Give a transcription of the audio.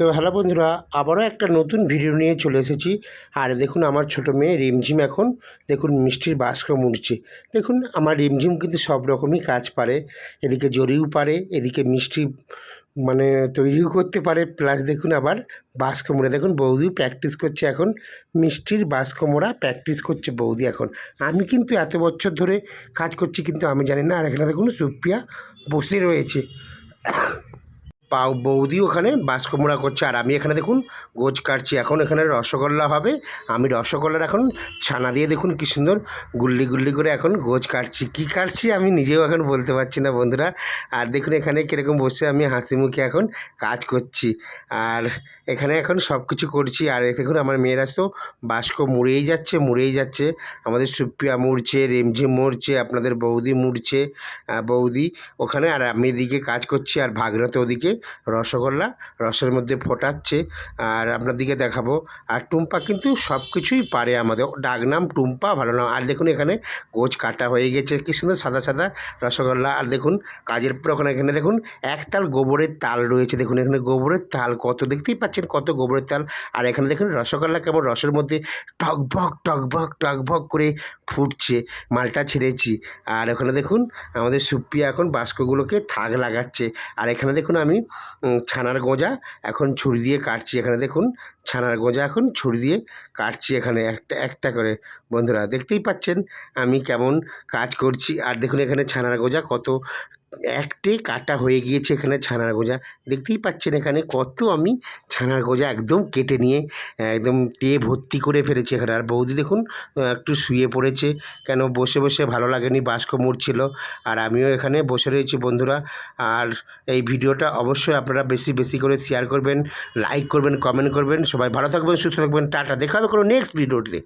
তো হ্যালো বন্ধুরা, আবারও একটা নতুন ভিডিও নিয়ে চলে এসেছি। আর দেখুন আমার ছোটো মেয়ে রিমঝিম এখন দেখুন মিষ্টির বাস্ক মুড়ছে। দেখুন আমার রিমঝিম কিন্তু সব রকমই কাজ পারে, এদিকে জরিও পারে, এদিকে মিষ্টি মানে তৈরিও করতে পারে, প্লাস দেখুন আবার বাস্ক মোড়া। দেখুন বৌদিও প্র্যাকটিস করছে, এখন মিষ্টির বাস্ক মোড়া প্র্যাকটিস করছে বৌদি। এখন আমি কিন্তু এত বছর ধরে কাজ করছি, কিন্তু আমি জানি না। আর এখানে দেখুন সুপ্রিয়া বসে রয়েছে, বৌদি ওখানে বাঁশকুমড়া করছে, আর আমি এখানে দেখুন গোছ কাটছি। এখন এখানে রসগোল্লা হবে, আমি রসগোল্লার এখন ছানা দিয়ে দেখুন কী সুন্দর গুল্লি গুল্লি করে এখন গোছ কাটছি। কী কাটছি আমি নিজেও এখন বলতে পারছি না বন্ধুরা। আর দেখুন এখানে কীরকম বসে আমি হাসি মুখে এখন কাজ করছি, আর এখানে এখন সব কিছু করছি। আর দেখুন আমার মেয়েরা তো বাস্ক মুড়েই যাচ্ছে। আমাদের সুপ্রিয়া মুড়ছে, রিমঝিম মুড়ছে, আপনাদের বৌদি মুড়ছে, বৌদি ওখানে, আর আমি এদিকে কাজ করছি, আর ভাগরত ওদিকে রসগোল্লা রসের মধ্যে ফোটাচ্ছে। আর আপনার দিকে দেখাবো। আর টুম্পা কিন্তু সব কিছুই পারে, আমাদের ডাকনাম টুম্পা, ভালো নাম। আর দেখুন এখানে গোছ কাটা হয়ে গেছে, কী সুন্দর সাদা সাদা রসগোল্লা। আর দেখুন কাজের পর এখানে দেখুন একতাল গোবরের তাল রয়েছে। দেখুন এখানে গোবরের তাল কত, দেখতেই পাচ্ছেন কত গোবরের তাল। আর এখানে দেখুন রসগোল্লা কেমন রসের মধ্যে টকভক করে ফুটছে, মালটা ছেড়েছি। আর ওখানে দেখুন আমাদের সুপ্রিয়া এখন বাস্কগুলোকে থাক লাগাচ্ছে। আর এখানে দেখুন আমি ছানার গোঁজা এখন ছুরি দিয়ে কাটছি। এখানে দেখুন ছানার গোঁজা এখন ছুরি দিয়ে কাটছি, এখানে একটা একটা করে। বন্ধুরা দেখতেই পাচ্ছেন আমি কেমন কাজ করছি। আর দেখুন এখানে ছানার গোঁজা কত একটে কাটা হয়ে গিয়েছে। এখানে ছানার গোঁজা দেখতেই পাচ্ছেন, এখানে কত আমি ছানার গোঁজা একদম কেটে নিয়ে একদম টে ভর্তি করে ফেলেছি এখানে। আর বৌদি দেখুন একটু শুয়ে পড়েছে, কেন বসে বসে ভালো লাগেনি, বাস্ক মুড়ছিল। আর আমিও এখানে বসে রয়েছি বন্ধুরা। আর এই ভিডিওটা অবশ্যই আপনারা বেশি বেশি করে শেয়ার করবেন, লাইক করবেন, কমেন্ট করবেন। সবাই ভালো থাকবেন, সুস্থ থাকবেন, টাটা। দেখা হবে কোনো নেক্সট ভিডিওতে।